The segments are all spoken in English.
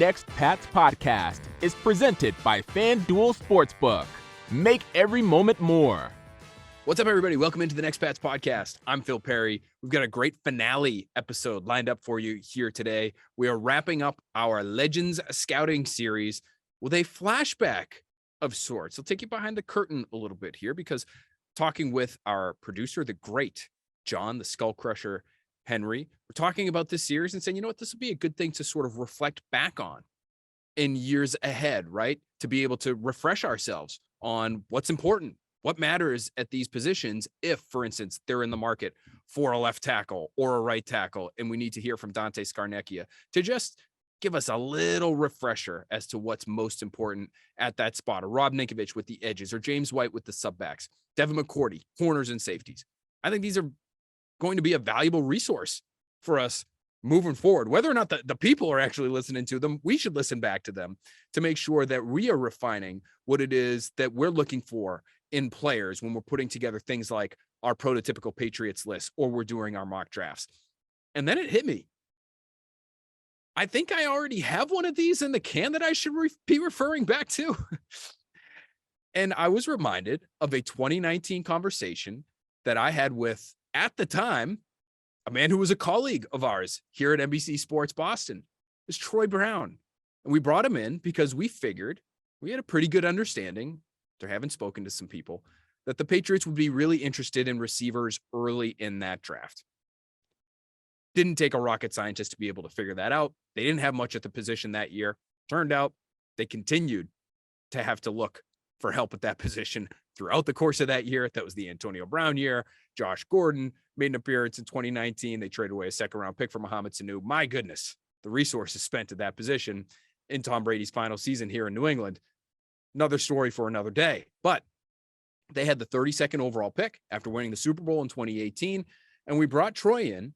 Next Pats podcast is presented by FanDuel Sportsbook. Make every moment more. What's up, everybody? Welcome into the Next Pats podcast. I'm Phil Perry. We've got a great finale episode lined up for you here today. We are wrapping up our Legends Scouting series with a flashback of sorts. I'll take you behind the curtain a little bit here because talking with our producer, the great John, the Skull Crusher Henry, we're talking about this series and saying, you know what, this would be a good thing to sort of reflect back on in years ahead, right? To be able to refresh ourselves on what's important, what matters at these positions. If, for instance, they're in the market for a left tackle or a right tackle, and we need to hear from Dante Scarnecchia to just give us a little refresher as to what's most important at that spot, or Rob Ninkovich with the edges, or James White with the subbacks, Devin McCourty, corners and safeties. I think these are going to be a valuable resource for us moving forward. Whether or not the people are actually listening to them, we should listen back to them to make sure that we are refining what it is that we're looking for in players when we're putting together things like our prototypical Patriots list or we're doing our mock drafts. And then it hit me. I think I already have one of these in the can that I should be referring back to. And I was reminded of a 2019 conversation that I had with, at the time, a man who was a colleague of ours here at NBC Sports Boston. It was Troy Brown. And we brought him in because we figured we had a pretty good understanding, after having spoken to some people, that the Patriots would be really interested in receivers early in that draft. Didn't take a rocket scientist to be able to figure that out. They didn't have much at the position that year. Turned out they continued to have to look for help at that position throughout the course of that year. That was the Antonio Brown year. Josh Gordon made an appearance in 2019. They traded away a second-round pick for Mohamed Sanu. My goodness, the resources spent at that position in Tom Brady's final season here in New England. Another story for another day. But they had the 32nd overall pick after winning the Super Bowl in 2018, and we brought Troy in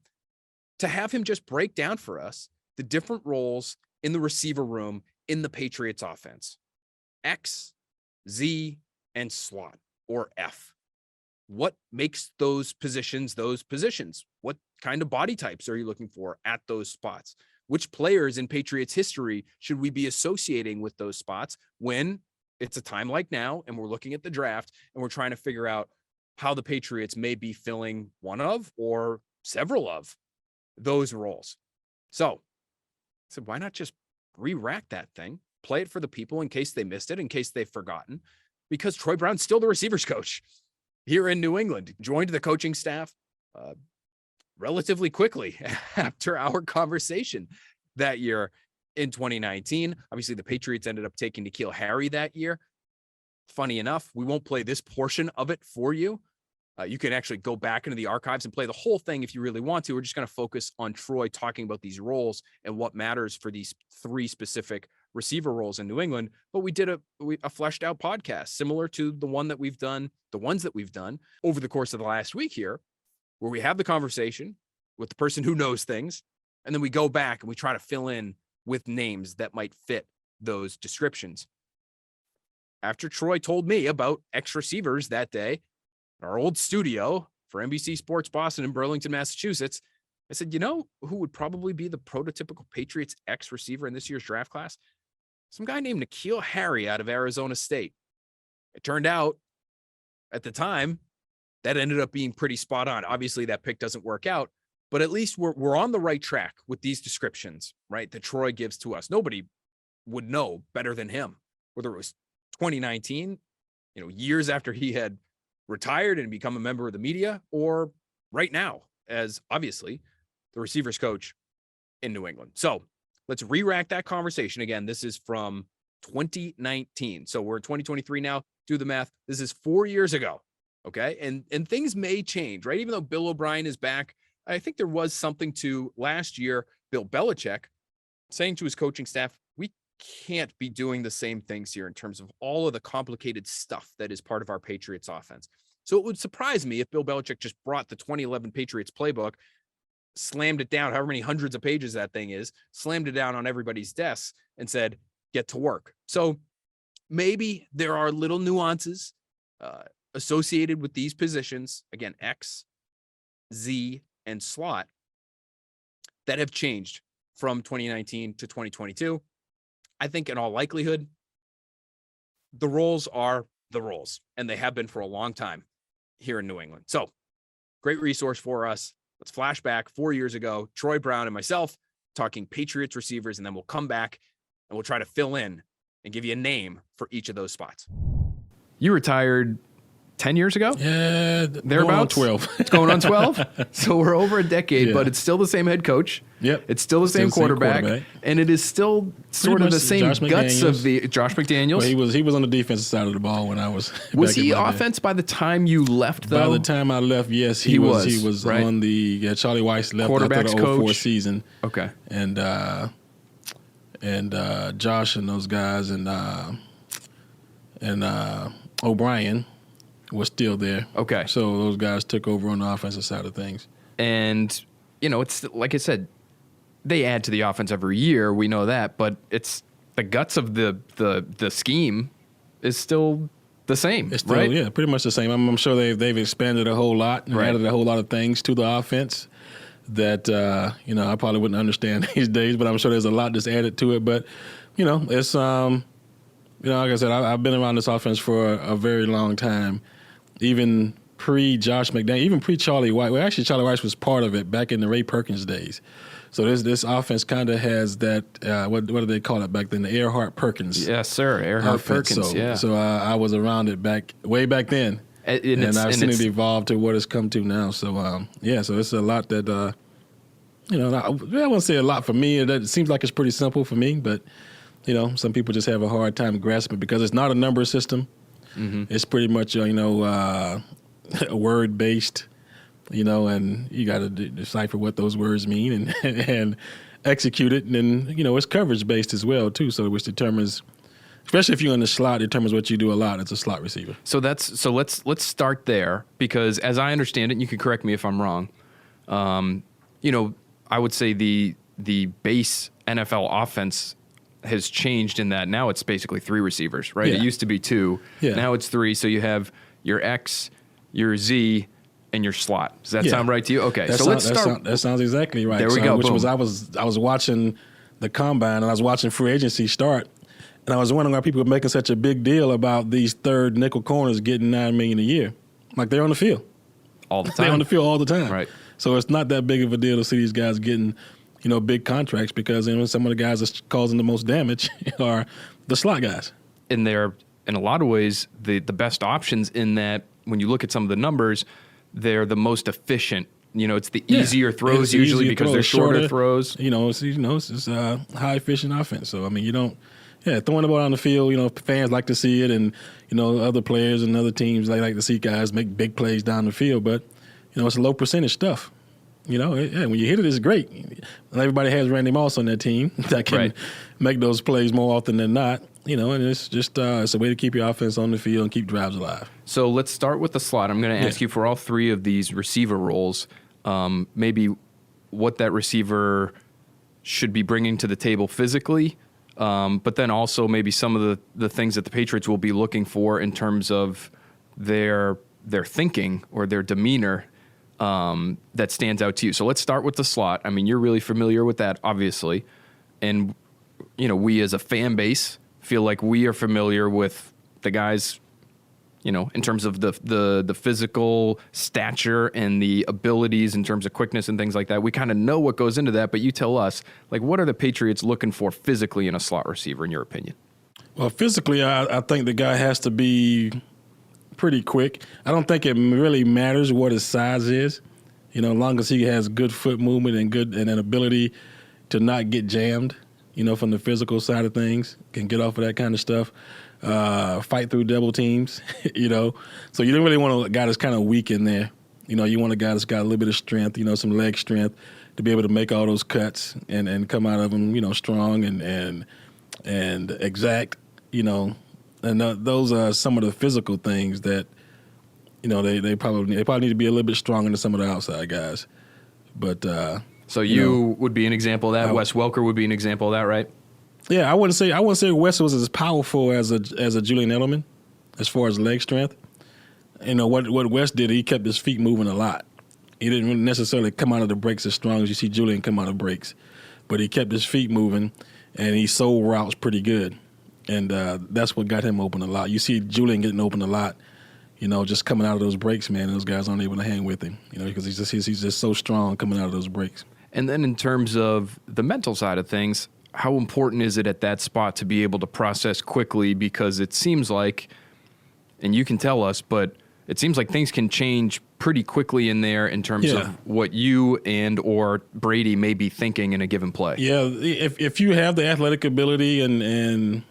to have him just break down for us the different roles in the receiver room in the Patriots offense. X, Z, and slot, or F. What makes those positions? What kind of body types are you looking for at those spots? Which players in Patriots history should we be associating with those spots when it's a time like now and we're looking at the draft and we're trying to figure out how the Patriots may be filling one of or several of those roles? So I said, why not just re-rack that thing, play it for the people in case they missed it, in case they've forgotten, because Troy Brown's still the receivers coach here in New England, joined the coaching staff relatively quickly after our conversation that year in 2019. Obviously, the Patriots ended up taking N'Keal Harry that year. Funny enough, we won't play this portion of it for you. You can actually go back into the archives and play the whole thing if you really want to. We're just going to focus on Troy talking about these roles and what matters for these three specific receiver roles in New England. But we did a fleshed out podcast similar to the ones that we've done over the course of the last week here, where we have the conversation with the person who knows things. And then we go back and we try to fill in with names that might fit those descriptions. After Troy told me about X receivers that day, our old studio for NBC Sports Boston in Burlington, Massachusetts, I said, you know who would probably be the prototypical Patriots X receiver in this year's draft class? Some guy named N'Keal Harry out of Arizona State. It turned out at the time that ended up being pretty spot on. Obviously that pick doesn't work out, but at least we're on the right track with these descriptions, right? That Troy gives to us. Nobody would know better than him, whether it was 2019, years after he had retired and become a member of the media, or right now as obviously the receivers coach in New England. So let's re-rack that conversation. Again, this is from 2019. So we're in 2023 now. Do the math. This is 4 years ago. Okay. And things may change, right? Even though Bill O'Brien is back, I think there was something to last year, Bill Belichick saying to his coaching staff, we can't be doing the same things here in terms of all of the complicated stuff that is part of our Patriots offense. So it would surprise me if Bill Belichick just brought the 2011 Patriots playbook, slammed it down, however many hundreds of pages that thing is, slammed it down on everybody's desks and said, get to work. So maybe there are little nuances associated with these positions, again, X, Z, and slot, that have changed from 2019 to 2022. I think in all likelihood, the roles are the roles, and they have been for a long time here in New England. So great resource for us. Let's flash back 4 years ago, Troy Brown and myself talking Patriots receivers, and then we'll come back and we'll try to fill in and give you a name for each of those spots. You retired 10 years ago? Yeah, thereabouts. Going on 12. It's going on 12. So we're over a decade, but it's still the same head coach. Yep. It's still the same quarterback. And it is still sort of the same guts of the Josh McDaniels. Well, he was on the defensive side of the ball when I was. Was he offense by the time you left, though? By the time I left, yes, he was. He was right? on the Charlie Weiss left after the 04 season. Okay. And Josh and those guys and O'Brien was still there. Okay. So those guys took over on the offensive side of things. And, it's like I said, they add to the offense every year. We know that, but it's the guts of the scheme is still the same, It's still, right? Yeah, pretty much the same. I'm sure they've expanded a whole lot and added a whole lot of things to the offense that, I probably wouldn't understand these days, but I'm sure there's a lot that's added to it. But, it's, like I said, I've been around this offense for a very long time. Even pre-Josh McDaniels, even pre-Charlie White. Well, actually, Charlie White was part of it back in the Ray Perkins days. So this offense kind of has that, what do they call it back then? The Earhart-Perkins. Yes, sir, Earhart-Perkins, So I was around it way back then. And I've seen it evolve to what it's come to now. So, so it's a lot that, I wouldn't say a lot for me. It seems like it's pretty simple for me, but, some people just have a hard time grasping it because it's not a number system. Mm-hmm. It's pretty much, a word-based, and you got to decipher what those words mean and execute it. And then, it's coverage-based as well, too, so which determines, especially if you're in the slot, determines what you do a lot as a slot receiver. So let's start there because as I understand it, and you can correct me if I'm wrong, I would say the base NFL offense has changed in that now it's basically 3 receivers, right? Yeah. It used to be 2. Yeah. Now it's 3. So you have your X, your Z, and your slot. Does that sound right to you? Okay. Let's start. That sounds exactly right. There we go. I was watching the combine and I was watching free agency start, and I was wondering why people were making such a big deal about these third nickel corners getting $9 million a year. Like they're on the field all the time. They're on the field all the time. Right. So it's not that big of a deal to see these guys getting, big contracts because some of the guys that's causing the most damage are the slot guys. And they're, in a lot of ways, the best options in that when you look at some of the numbers, they're the most efficient. It's the easier throws usually because they're shorter throws. It's a high efficient offense. So, you don't, throwing the ball on the field, fans like to see it and, other players and other teams, they like to see guys make big plays down the field. But, it's low percentage stuff. When you hit it, it's great. And everybody has Randy Moss on their team that can make those plays more often than not. And it's just it's a way to keep your offense on the field and keep drives alive. So let's start with the slot. I'm going to ask you for all 3 of these receiver roles, maybe what that receiver should be bringing to the table physically, but then also maybe some of the things that the Patriots will be looking for in terms of their thinking or their demeanor that stands out to you. So let's start with the slot. You're really familiar with that, obviously. And, we as a fan base feel like we are familiar with the guys, in terms of the physical stature and the abilities in terms of quickness and things like that. We kind of know what goes into that, but you tell us, what are the Patriots looking for physically in a slot receiver, in your opinion? Well, physically, I think the guy has to be pretty quick. I don't think it really matters what his size is, as long as he has good foot movement and an ability to not get jammed, from the physical side of things, can get off of that kind of stuff, fight through double teams, So you don't really want a guy that's kind of weak in there. You want a guy that's got a little bit of strength, some leg strength to be able to make all those cuts and come out of them, strong and exact, And those are some of the physical things that, they probably need to be a little bit stronger than some of the outside guys. But so you would be an example of that. Wes Welker would be an example of that, right? Yeah, I wouldn't say Wes was as powerful as a Julian Edelman as far as leg strength. What Wes did, he kept his feet moving a lot. He didn't necessarily come out of the breaks as strong as you see Julian come out of breaks, but he kept his feet moving. and he sold routes pretty good. And that's what got him open a lot. You see Julian getting open a lot, just coming out of those breaks, man. And those guys aren't able to hang with him, because he's just so strong coming out of those breaks. And then in terms of the mental side of things, how important is it at that spot to be able to process quickly? Because it seems like, and you can tell us, but it seems like things can change pretty quickly in there in terms of what you and or Brady may be thinking in a given play. Yeah, if you have the athletic ability and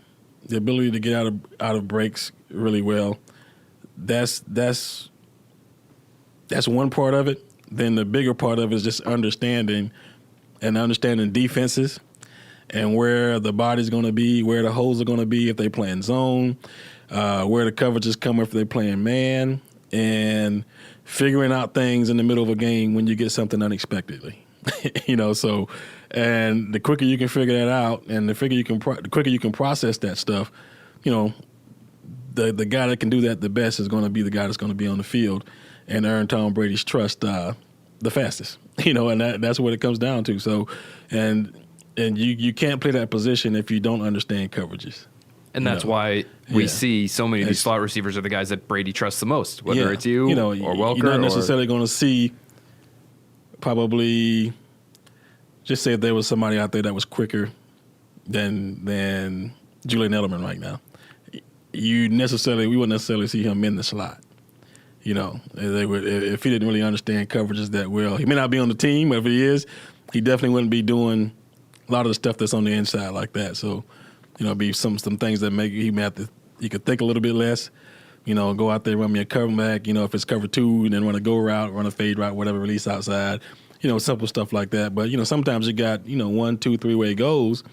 the ability to get out of breaks really well, that's one part of it. Then the bigger part of it is just understanding defenses and where the body's going to be, where the holes are going to be if they play in zone, where the coverage is coming if they play in man, and figuring out things in the middle of a game when you get something unexpectedly. So and the quicker you can figure that out and the quicker you can process that stuff, the guy that can do that the best is going to be the guy that's going to be on the field and earn Tom Brady's trust the fastest. And that's what it comes down to. So and you can't play that position if you don't understand coverages. And that's why we see so many of these slot receivers are the guys that Brady trusts the most, whether it's you or Welker. You're not necessarily going to see probably, just say if there was somebody out there that was quicker than Julian Edelman right now. We wouldn't necessarily see him in the slot. If he didn't really understand coverages that well. He may not be on the team, but if he is, he definitely wouldn't be doing a lot of the stuff that's on the inside like that. So, be some things that make he could think a little bit less. Go out there, run me a cover back. If it's cover 2, and then run a go route, run a fade route, whatever, release outside. Simple stuff like that. But sometimes you got 1, 2, 3-way goes.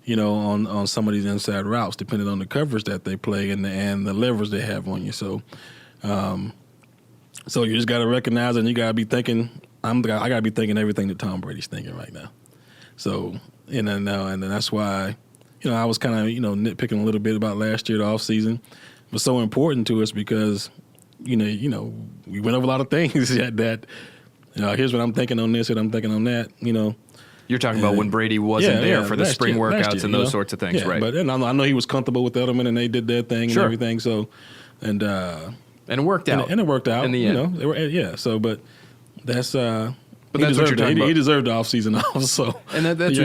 On some of these inside routes, depending on the coverage that they play and the leverage they have on you. So, so you just got to recognize it, and you got to be thinking. I got to be thinking everything that Tom Brady's thinking right now. So, and then that's why. I was kind of, nitpicking a little bit about last year, the offseason. It was so important to us because, we went over a lot of things that here's what I'm thinking on this, and I'm thinking on that, You're talking about when Brady wasn't there for the spring workouts year, and those sorts of things, right? But I know he was comfortable with Edelman, and they did their thing and everything. So, and it worked out. And it worked out. In the end. So, but that's... But that's what you're talking about. He deserved the offseason off. So, and that's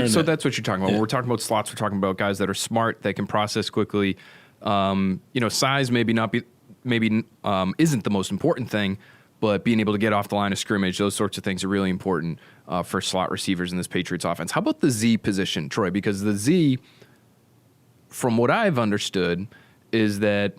what you're talking about. When we're talking about slots, we're talking about guys that are smart, that can process quickly. Size isn't the most important thing, but being able to get off the line of scrimmage, those sorts of things are really important for slot receivers in this Patriots offense. How about the Z position, Troy? Because the Z, from what I've understood, is that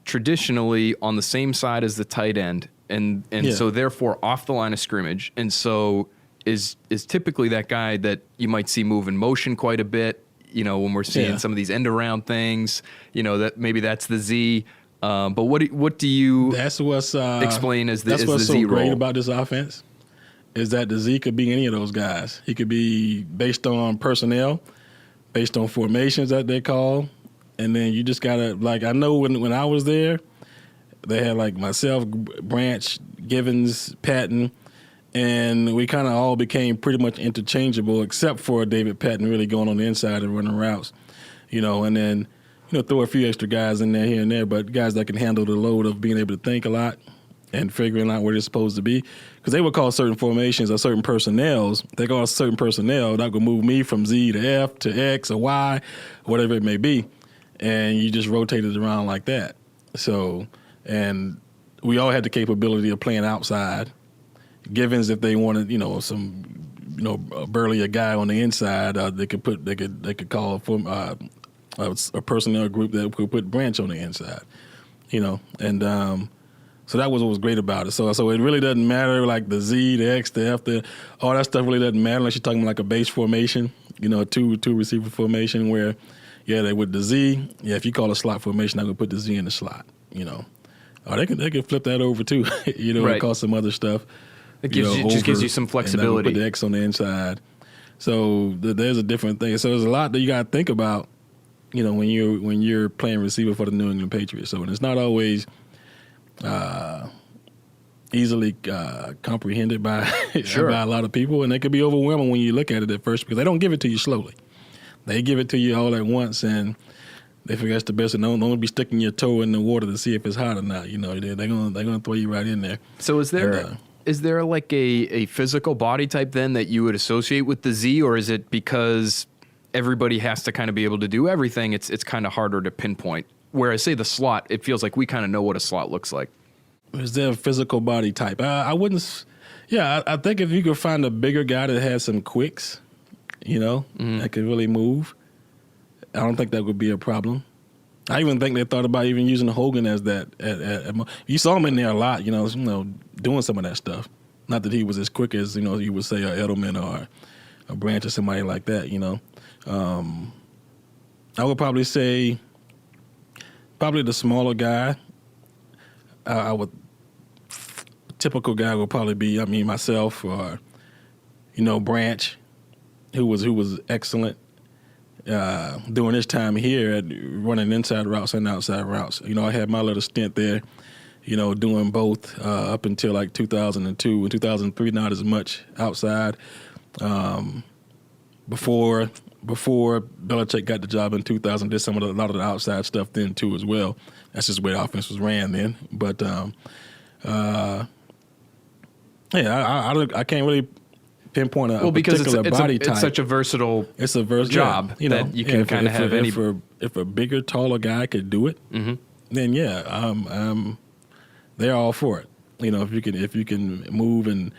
traditionally on the same side as the tight end, and so therefore off the line of scrimmage, and so is typically that guy that you might see move in motion quite a bit. When we're seeing some of these end around things, that maybe that's the Z. But what do you explain as the that's what's the Z so great role? about this offense is that the Z could be any of those guys. He could be based on personnel, based on formations that they call, and then you just gotta I know when I was there. They had myself, Branch, Givens, Patton, and we kind of all became pretty much interchangeable except for David Patton really going on the inside and running routes, and then, throw a few extra guys in there here and there, but guys that can handle the load of being able to think a lot and figuring out where they're supposed to be. Because they would call certain formations or certain personnels, they call certain personnel that would move me from Z to F to X or Y, whatever it may be, and you just rotate it around like that. So... And we all had the capability of playing outside. Givens, if they wanted, burly a guy on the inside, they could call a personnel group that could put Branch on the inside, and so that was what was great about it. So it really doesn't matter the Z, the X, the F, all that stuff really doesn't matter unless you're talking about a base formation, a two receiver formation where, they with the Z, if you call a slot formation, I would put the Z in the slot, Or they can flip that over too, right. And call some other stuff. It just gives you some flexibility. And put the X on the inside. So there's a different thing. So there's a lot that you got to think about, when you're playing receiver for the New England Patriots. So it's not always easily comprehended by a lot of people, and it could be overwhelming when you look at it at first because they don't give it to you slowly. They give it to you all at once, and they figure that's the best. And don't be sticking your toe in the water to see if it's hot or not. You know, they're gonna throw you right in there. So is there like a physical body type then that you would associate with the Z, or is it because everybody has to kind of be able to do everything? It's kind of harder to pinpoint. Whereas say the slot, it feels like we kind of know what a slot looks like. Is there a physical body type? I wouldn't. Yeah, I think if you could find a bigger guy that has some quicks, you know, that could really move, I don't think that would be a problem. I even think they thought about even using Hogan as that. You saw him in there a lot, you know, doing some of that stuff. Not that he was as quick as, you know, you would say a Edelman or a Branch or somebody like that, you know. I would probably say the smaller guy. Typical guy would probably be, myself or, you know, Branch, who was excellent during his time here at running inside routes and outside routes. You know, I had my little stint there, you know, doing both up until like 2002. In 2003, not as much outside. Before Belichick got the job in 2000, did a lot of the outside stuff then too as well. That's just the way the offense was ran then. But I can't really pinpoint a particular body type. It's such a versatile job you know, that you can kind of have any. If a bigger, taller guy could do it, then they're all for it. You know, if you can move and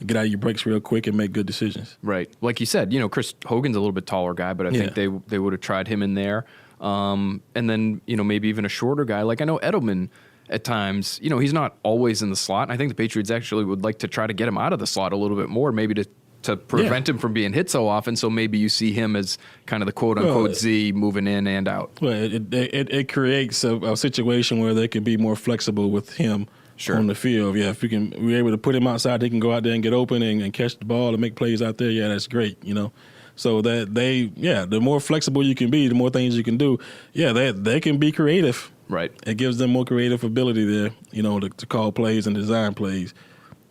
get out of your breaks real quick and make good decisions. Right. Like you said, you know, Chris Hogan's a little bit taller guy, but I think they would have tried him in there. And then, you know, maybe even a shorter guy. Like I know Edelman at times, you know, he's not always in the slot. I think the Patriots actually would like to try to get him out of the slot a little bit more, maybe to prevent him from being hit so often. So maybe you see him as kind of the quote unquote Z moving in and out. Well, it creates a situation where they can be more flexible with him. Sure. On the field, if we're able to put him outside, he can go out there and get open and catch the ball and make plays out there. Yeah, that's great, you know. So that the more flexible you can be, the more things you can do. Yeah, they can be creative. Right. It gives them more creative ability there, you know, to call plays and design plays.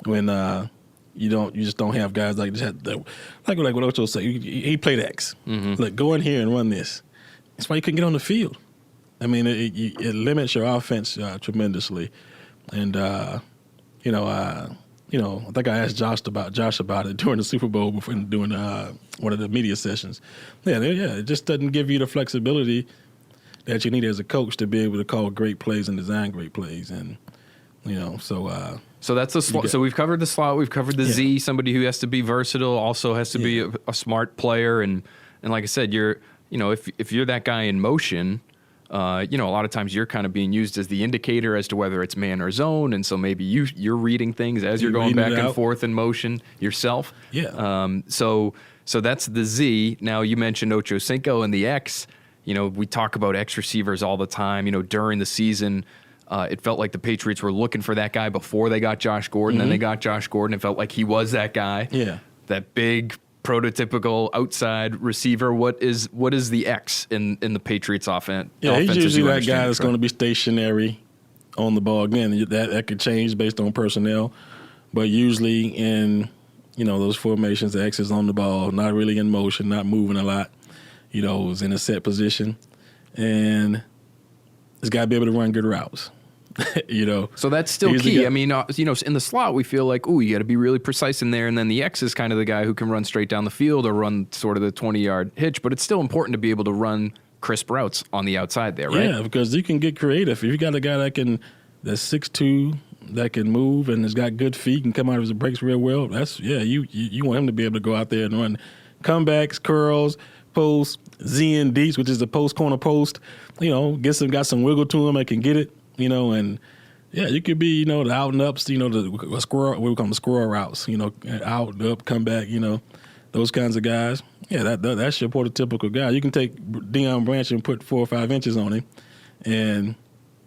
When you just don't have guys like this. Like what Ocho said, he played X. Like go in here and run this. That's why you couldn't get on the field. I mean, it limits your offense tremendously. And I think I asked Josh about it during the Super Bowl during one of the media sessions. It just doesn't give you the flexibility that you need as a coach to be able to call great plays and design great plays. And so that's the slot. So we've covered the slot, we've covered the Z, somebody who has to be versatile, also has to be a smart player, and like I said, if you're that guy in motion. A lot of times you're kind of being used as the indicator as to whether it's man or zone, and so maybe you're reading things as you're going back and forth in motion yourself. Yeah. So that's the Z. Now you mentioned Ocho Cinco and the X. You know, we talk about X receivers all the time. You know, during the season, it felt like the Patriots were looking for that guy before they got Josh Gordon. Then they got Josh Gordon. It felt like he was that guy. Yeah. That big prototypical outside receiver. What is the X in the Patriots offense? Yeah, he's usually that guy that's going to be stationary on the ball. Again, that could change based on personnel, but usually in those formations, the X is on the ball, not really in motion, not moving a lot. You know, is in a set position, and he's got to be able to run good routes. So that's still key. I mean, in the slot, we feel like, you got to be really precise in there. And then the X is kind of the guy who can run straight down the field or run sort of the 20-yard hitch. But it's still important to be able to run crisp routes on the outside there, right? Yeah, because you can get creative. If you got a guy that's 6'2", that can move and has got good feet and come out of his breaks real well, you want him to be able to go out there and run comebacks, curls, posts, Z and Ds, which is the post corner post. Got some wiggle to him. I can get it. And you could be, the out and ups, the squirrel, what we call them, the squirrel routes, out, up, come back, those kinds of guys. Yeah, that's your prototypical guy. You can take Deion Branch and put 4 or 5 inches on him, and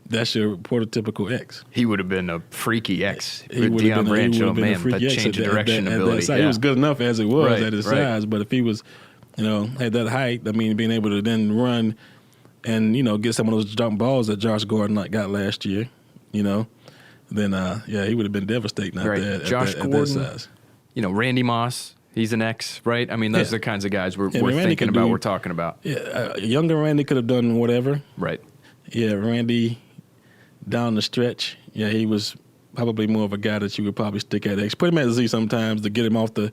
that's your prototypical X. He would have been a freaky X. Deion Branch, that change of direction ability. He was good enough as it was at his size, but if he was, had that height, being able to then run and, get some of those jump balls that Josh Gordon got last year, then, he would have been devastating out there Josh at Gordon, that size. Randy Moss, He's an X, right? I mean, those are the kinds of guys we're thinking about, we're talking about. Yeah, younger Randy could have done whatever. Right. Yeah, Randy down the stretch. Yeah, he was probably more of a guy that you would probably stick at X. Put him at Z sometimes to get him off the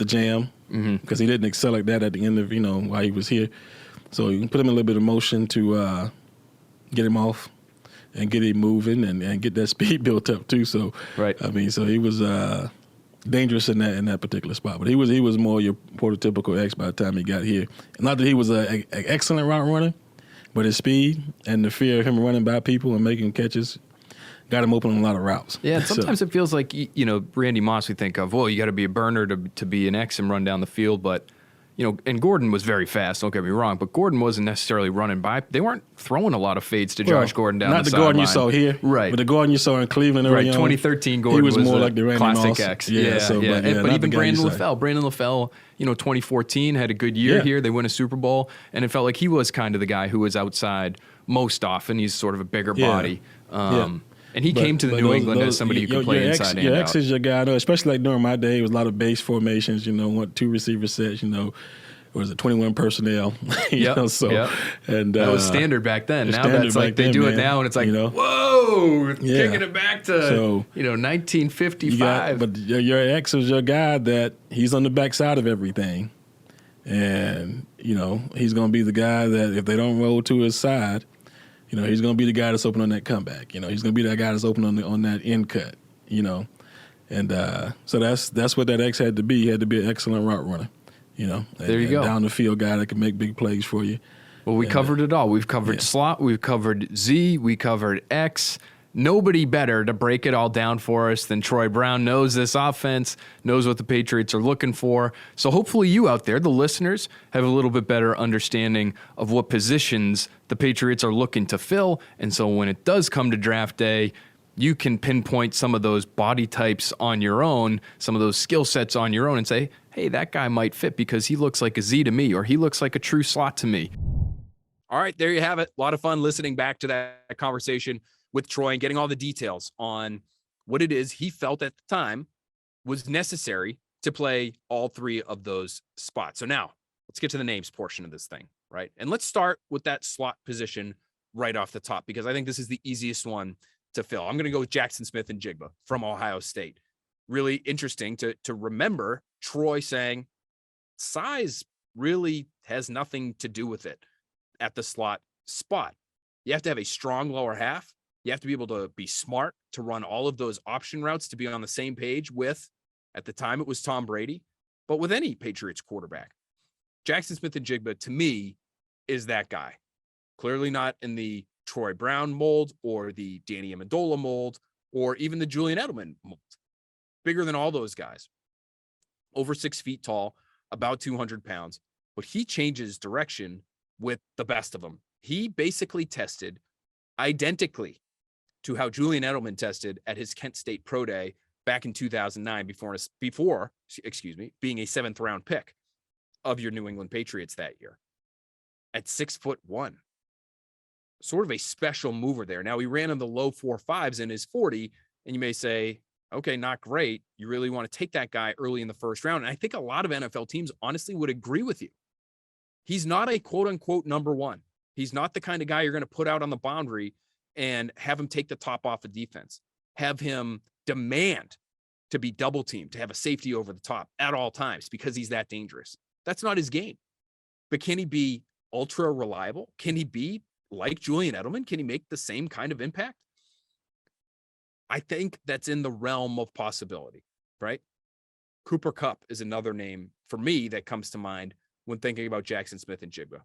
jam because he didn't excel like that at the end of while he was here. So you can put him in a little bit of motion to get him off and get him moving and get that speed built up too. So right. I mean, so he was dangerous in that particular spot. But he was more your prototypical X by the time he got here. Not that he was an excellent route runner, but his speed and the fear of him running by people and making catches got him open on a lot of routes. Yeah, sometimes it feels like, Randy Moss, we think of, well, you got to be a burner to be an X and run down the field. But, and Gordon was very fast, don't get me wrong, but Gordon wasn't necessarily running by. They weren't throwing a lot of fades to Josh Gordon down the sideline. Not the Gordon you saw here. Right. But the Gordon you saw in Cleveland early on. 2013 Gordon was more like the Randy classic Moss. X. Yeah. But even Brandon LaFell, 2014 had a good year here. They win a Super Bowl, and it felt like he was kind of the guy who was outside most often. He's sort of a bigger body. And he came to New England as somebody who could play inside and out. Your X is your guy, especially like during my day, it was a lot of base formations, 2 receiver sets, was it 21 personnel? And that was standard back then. Now that's like they do it now, and it's like, whoa, kicking it back to 1955. But your X is your guy that he's on the backside of everything, and he's going to be the guy that if they don't roll to his side, he's going to be the guy that's open on that comeback. He's going to be that guy that's open on that end cut. And so that's what that X had to be. He had to be an excellent route runner. There you go. Down the field guy that can make big plays for you. Well, we covered it all. We've covered slot, we've covered Z, we covered X. Nobody better to break it all down for us than Troy Brown. Knows this offense, knows what the Patriots are looking for. So hopefully you out there, the listeners, have a little bit better understanding of what positions the Patriots are looking to fill. And so when it does come to draft day, you can pinpoint some of those body types on your own, some of those skill sets on your own and say, hey, that guy might fit because he looks like a Z to me, or he looks like a true slot to me. All right, there you have it. A lot of fun listening back to that conversation with Troy and getting all the details on what it is he felt at the time was necessary to play all three of those spots. So now let's get to the names portion of this thing, right? And let's start with that slot position right off the top, because I think this is the easiest one to fill. I'm going to go with Jackson Smith-Njigba from Ohio State. Really interesting to remember Troy saying size really has nothing to do with it at the slot spot. You have to have a strong lower half. You have to be able to be smart to run all of those option routes, to be on the same page with, at the time it was Tom Brady, but with any Patriots quarterback. Jackson Smith-Njigba, to me, is that guy. Clearly not in the Troy Brown mold or the Danny Amendola mold or even the Julian Edelman mold. Bigger than all those guys. Over 6 feet tall, about 200 pounds, but he changes direction with the best of them. He basically tested identically to how Julian Edelman tested at his Kent State Pro Day back in 2009 before being a 7th round pick of your New England Patriots that year at 6'1". Sort of a special mover there. Now, he ran in the low 4.5s in his 40, and you may say, okay, not great. You really want to take that guy early in the first round. And I think a lot of NFL teams honestly would agree with you. He's not a quote unquote number one. He's not the kind of guy you're going to put out on the boundary and have him take the top off of defense, have him demand to be double teamed, to have a safety over the top at all times because he's that dangerous. That's not his game. But can he be ultra reliable? Can he be like Julian Edelman? Can he make the same kind of impact? I think that's in the realm of possibility, right? Cooper Kupp is another name for me that comes to mind when thinking about Jackson Smith-Njigba.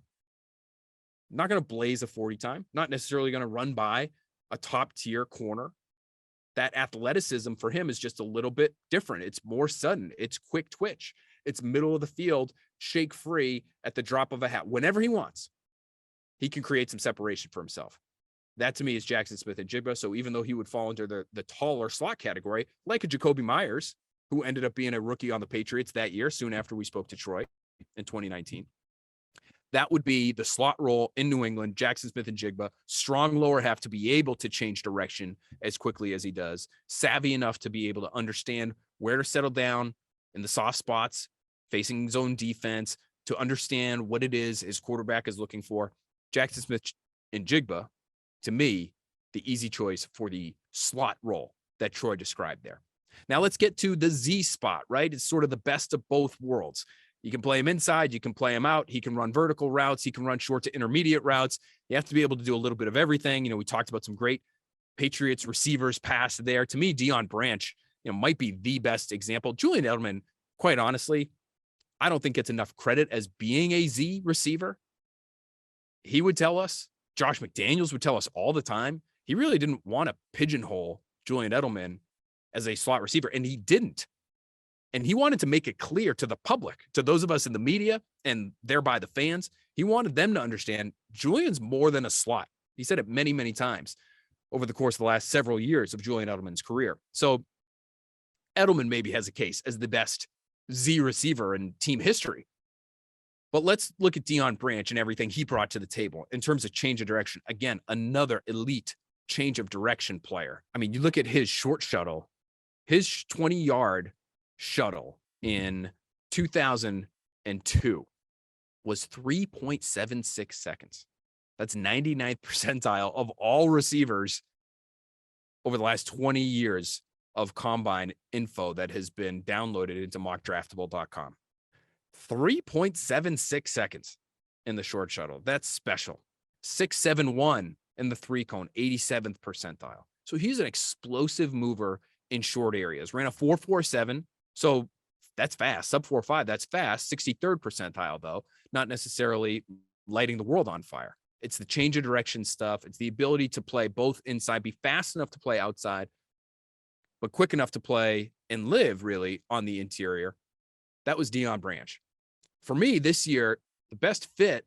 Not going to blaze a 40 time, not necessarily going to run by a top tier corner. That athleticism for him is just a little bit different. It's more sudden. It's quick twitch. It's middle of the field, shake free at the drop of a hat. Whenever he wants, he can create some separation for himself. That to me is Jackson Smith-Njigba. So even though he would fall into the taller slot category, like a Jacoby Myers, who ended up being a rookie on the Patriots that year, soon after we spoke to Troy in 2019. That would be the slot role in New England. Jackson Smith-Njigba, strong lower half to be able to change direction as quickly as he does, savvy enough to be able to understand where to settle down in the soft spots facing zone defense, to understand what it is his quarterback is looking for. Jackson Smith and Jigba, to me, the easy choice for the slot role that Troy described there. Now let's get to the Z spot, right? It's sort of the best of both worlds. You can play him inside, you can play him out. He can run vertical routes, he can run short to intermediate routes. You have to be able to do a little bit of everything. We talked about some great Patriots receivers past there. To me, Deion Branch, might be the best example. Julian Edelman, quite honestly, I don't think gets enough credit as being a Z receiver. He would tell us, Josh McDaniels would tell us all the time, he really didn't want to pigeonhole Julian Edelman as a slot receiver, and he didn't. And he wanted to make it clear to the public, to those of us in the media and thereby the fans, he wanted them to understand Julian's more than a slot. He said it many, many times over the course of the last several years of Julian Edelman's career. So Edelman maybe has a case as the best Z receiver in team history. But let's look at Deion Branch and everything he brought to the table in terms of change of direction. Again, another elite change of direction player. I mean, you look at his short shuttle, his 20-yard shuttle in 2002 was 3.76 seconds. That's 99th percentile of all receivers over the last 20 years of combine info that has been downloaded into mockdraftable.com. 3.76 seconds in the short shuttle. That's special. 6.71 in the three cone, 87th percentile. So he's an explosive mover in short areas. Ran a 4.47. So that's fast. Sub 4.5. That's fast. 63rd percentile, though, not necessarily lighting the world on fire. It's the change of direction stuff. It's the ability to play both inside, be fast enough to play outside, but quick enough to play and live really on the interior. That was Deion Branch. For me this year, the best fit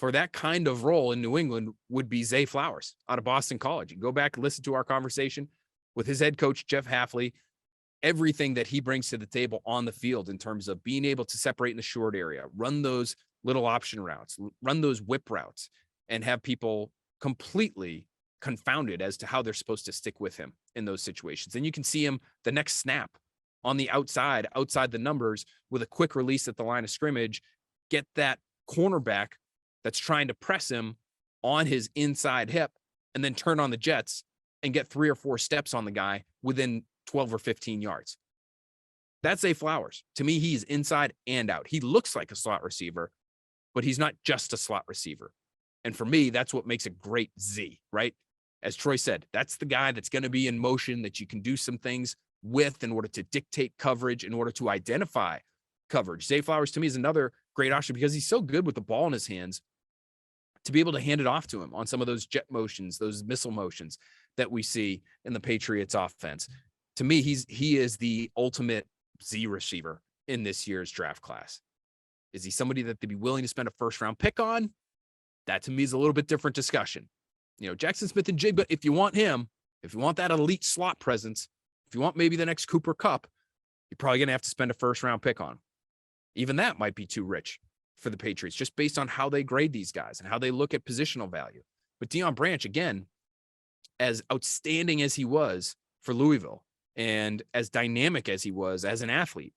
for that kind of role in New England would be Zay Flowers out of Boston College. You go back and listen to our conversation with his head coach, Jeff Hafley, everything that he brings to the table on the field in terms of being able to separate in the short area, run those little option routes, run those whip routes, and have people completely confounded as to how they're supposed to stick with him in those situations. And you can see him the next snap on the outside the numbers with a quick release at the line of scrimmage, get that cornerback that's trying to press him on his inside hip, and then turn on the jets and get 3 or 4 steps on the guy within 12 or 15 yards. That's Zay Flowers. To me, he's inside and out. He looks like a slot receiver, but he's not just a slot receiver. And for me, that's what makes a great Z, right? As Troy said, that's the guy that's going to be in motion that you can do some things with in order to dictate coverage, in order to identify coverage. Zay Flowers, to me, is another great option because he's so good with the ball in his hands to be able to hand it off to him on some of those jet motions, those missile motions that we see in the Patriots offense. To me, he is the ultimate Z receiver in this year's draft class. Is he somebody that they'd be willing to spend a first-round pick on? That, to me, is a little bit different discussion. Jackson Smith and Jigba, if you want him, if you want that elite slot presence, if you want maybe the next Cooper Kupp, you're probably going to have to spend a first-round pick on him. Even that might be too rich for the Patriots, just based on how they grade these guys and how they look at positional value. But Deion Branch, again, as outstanding as he was for Louisville and as dynamic as he was as an athlete,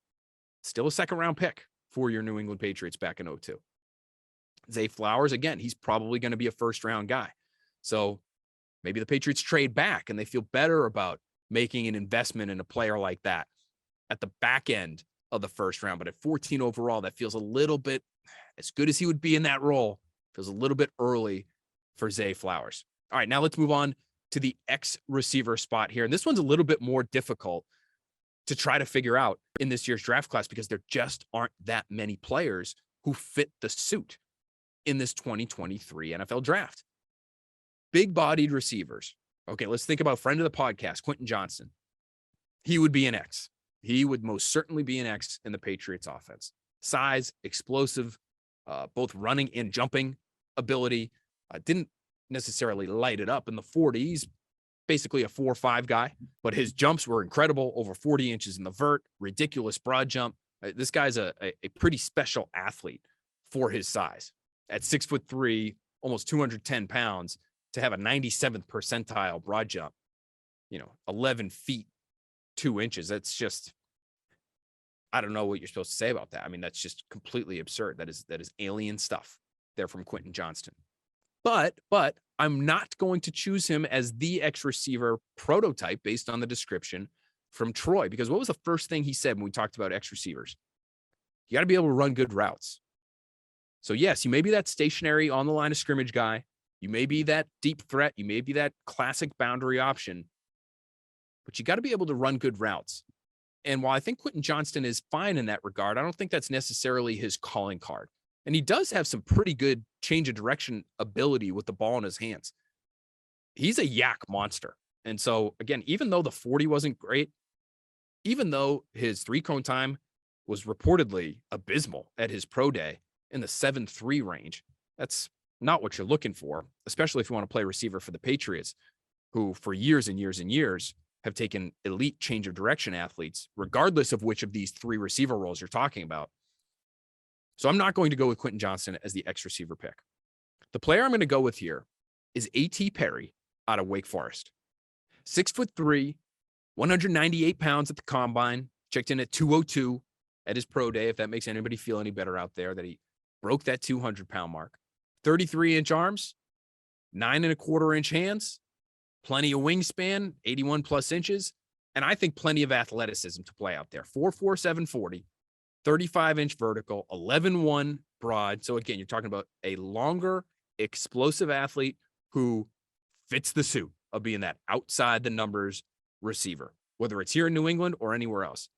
still a second-round pick for your New England Patriots back in 2002. Zay Flowers, again, he's probably going to be a first-round guy. So maybe the Patriots trade back and they feel better about making an investment in a player like that at the back end of the first round. But at 14 overall, that feels a little bit, as good as he would be in that role, feels a little bit early for Zay Flowers. All right, now let's move on to the X receiver spot here. And this one's a little bit more difficult to try to figure out in this year's draft class because there just aren't that many players who fit the suit in this 2023 NFL draft. Big-bodied receivers. Okay, let's think about friend of the podcast, Quentin Johnson. He would be an X. He would most certainly be an X in the Patriots offense. Size, explosive, both running and jumping ability. Didn't necessarily light it up in the 40s. Basically a 4.5 guy, but his jumps were incredible, over 40 inches in the vert, ridiculous broad jump. This guy's a pretty special athlete for his size. At 6'3", almost 210 pounds, to have a 97th percentile broad jump, 11 feet, 2 inches. That's just, I don't know what you're supposed to say about that. I mean, that's just completely absurd. That is alien stuff there from Quentin Johnston. But I'm not going to choose him as the X receiver prototype based on the description from Troy, because what was the first thing he said when we talked about X receivers? You got to be able to run good routes. So yes, you may be that stationary on the line of scrimmage guy. You may be that deep threat. You may be that classic boundary option, but you got to be able to run good routes. And while I think Quentin Johnston is fine in that regard, I don't think that's necessarily his calling card. And he does have some pretty good change of direction ability with the ball in his hands. He's a yak monster. And so, again, even though the 40 wasn't great, even though his 3-cone time was reportedly abysmal at his pro day in the 7.3 range, that's not what you're looking for, especially if you want to play receiver for the Patriots, who for years and years and years have taken elite change of direction athletes, regardless of which of these 3 receiver roles you're talking about. So I'm not going to go with Quentin Johnston as the X receiver pick. The player I'm going to go with here is A.T. Perry out of Wake Forest. 6'3", 198 pounds at the combine, checked in at 202 at his pro day, if that makes anybody feel any better out there, that he broke that 200-pound mark. 33-inch arms, 9.25-inch hands, plenty of wingspan, 81-plus inches, and I think plenty of athleticism to play out there. 4'4", 740. 35-inch vertical, 11.1 broad. So again, you're talking about a longer, explosive athlete who fits the suit of being that outside the numbers receiver, whether it's here in New England or anywhere else.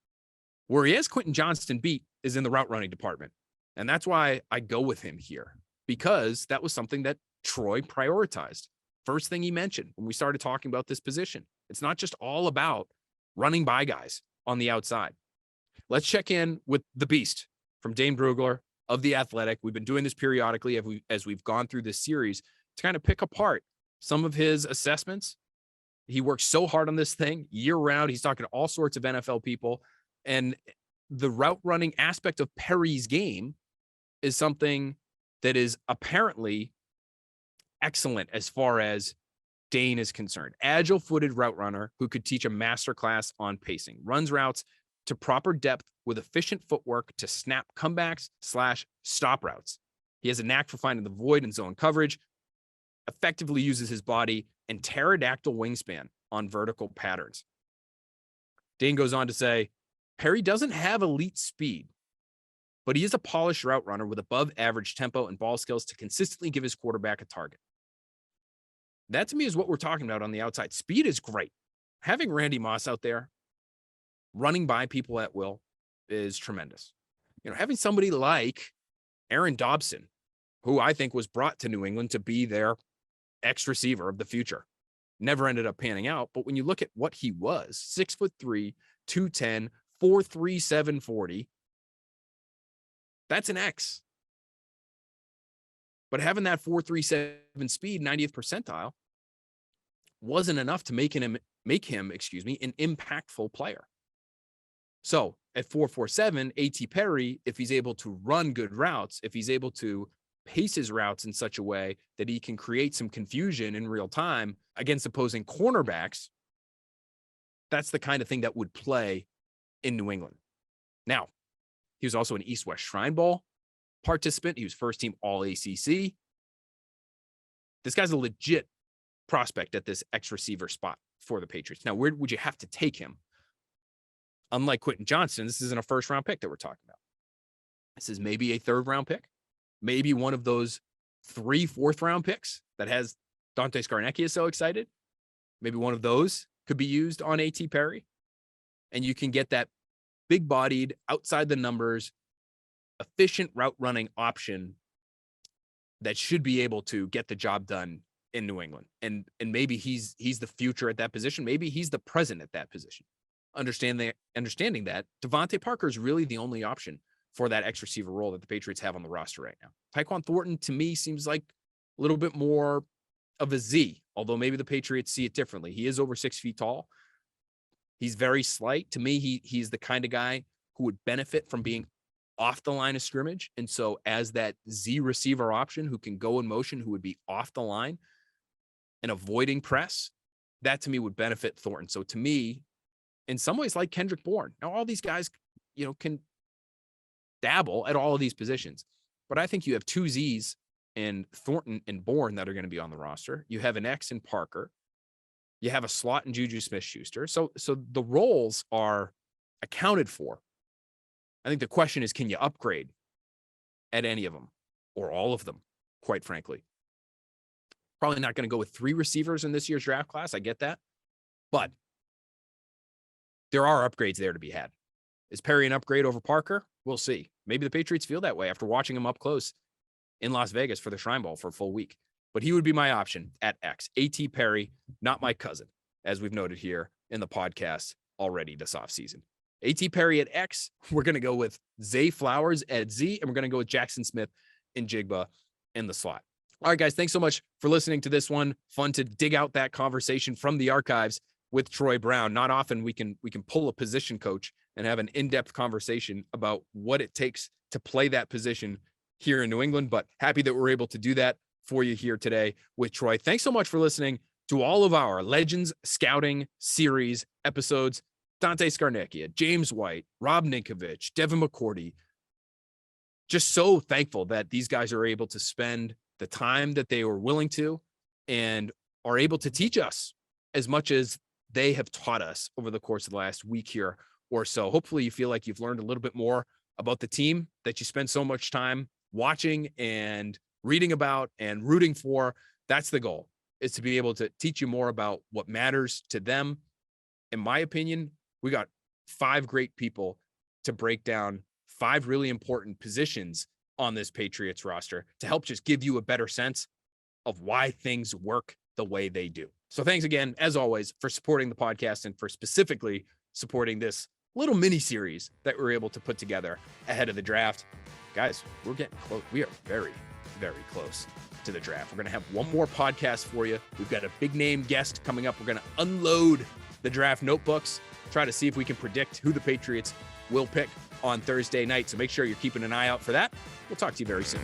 Where he has Quentin Johnston beat is in the route running department. And that's why I go with him here, because that was something that Troy prioritized. First thing he mentioned when we started talking about this position. It's not just all about running by guys on the outside. Let's check in with the beast from Dane Brugler of The Athletic. We've been doing this periodically as we've gone through this series to kind of pick apart some of his assessments. He works so hard on this thing year round. He's talking to all sorts of NFL people. And the route running aspect of Perry's game is something that is apparently excellent as far as Dane is concerned. Agile-footed route runner who could teach a masterclass on pacing. Runs routes to proper depth with efficient footwork to snap comebacks/stop routes. He has a knack for finding the void in zone coverage, effectively uses his body and pterodactyl wingspan on vertical patterns. Dane goes on to say, Perry doesn't have elite speed, but he is a polished route runner with above average tempo and ball skills to consistently give his quarterback a target. That to me is what we're talking about on the outside. Speed is great. Having Randy Moss out there running by people at will is tremendous. You know, having somebody like Aaron Dobson, who I think was brought to New England to be their X receiver of the future, never ended up panning out. But when you look at what he was, 6'3", 210, 4'3", 740, that's an X. But having that 4.37 speed, 90th percentile, wasn't enough to make him, an impactful player. So at 4.47, A.T. Perry, if he's able to run good routes, if he's able to pace his routes in such a way that he can create some confusion in real time against opposing cornerbacks, that's the kind of thing that would play in New England. Now, he was also an East-West Shrine Bowl participant. He was first-team All-ACC. This guy's a legit prospect at this X receiver spot for the Patriots. Now, where would you have to take him? Unlike Quentin Johnston, this isn't a first-round pick that we're talking about. This is maybe a third-round pick, maybe one of those 3 fourth-round picks that has Dante Scarnecchia so excited. Maybe one of those could be used on A.T. Perry, and you can get that big-bodied, outside the numbers, efficient route running option that should be able to get the job done in New England. And maybe he's the future at that position. Maybe he's the present at that position. Understanding that Devontae Parker is really the only option for that X receiver role that the Patriots have on the roster right now. Tyquan Thornton, to me, seems like a little bit more of a Z, although maybe the Patriots see it differently. He is over 6 feet tall. He's very slight. To me, he's the kind of guy who would benefit from being off the line of scrimmage. And so as that Z receiver option who can go in motion, who would be off the line and avoiding press, that to me would benefit Thornton. So to me, in some ways, like Kendrick Bourne. Now, all these guys, can dabble at all of these positions. But I think you have two Z's in Thornton and Bourne that are going to be on the roster. You have an X in Parker. You have a slot in Juju Smith-Schuster. So the roles are accounted for. I think the question is, can you upgrade at any of them or all of them, quite frankly? Probably not going to go with 3 receivers in this year's draft class. I get that. But there are upgrades there to be had. Is Perry an upgrade over Parker? We'll see. Maybe the Patriots feel that way after watching him up close in Las Vegas for the Shrine Bowl for a full week. But he would be my option at X. A.T. Perry, not my cousin, as we've noted here in the podcast already this offseason. A.T. Perry at X. We're going to go with Zay Flowers at Z, and we're going to go with Jackson Smith and Jigba in the slot. All right, guys, thanks so much for listening to this one. Fun to dig out that conversation from the archives with Troy Brown. Not often we can pull a position coach and have an in-depth conversation about what it takes to play that position here in New England, but happy that we're able to do that for you here today with Troy. Thanks so much for listening to all of our Legends Scouting Series episodes. Dante Scarnecchia, James White, Rob Ninkovich, Devin McCourty. Just so thankful that these guys are able to spend the time that they were willing to and are able to teach us as much as they have taught us over the course of the last week here or so. Hopefully you feel like you've learned a little bit more about the team that you spend so much time watching and reading about and rooting for. That's the goal, is to be able to teach you more about what matters to them. In my opinion, we got 5 great people to break down 5 really important positions on this Patriots roster to help just give you a better sense of why things work the way they do. So thanks again, as always, for supporting the podcast and for specifically supporting this little mini series that we were able to put together ahead of the draft. Guys, we're getting close. We are very, very close to the draft. We're going to have one more podcast for you. We've got a big name guest coming up. We're going to unload the draft notebooks, try to see if we can predict who the Patriots will pick on Thursday night. So make sure you're keeping an eye out for that. We'll talk to you very soon.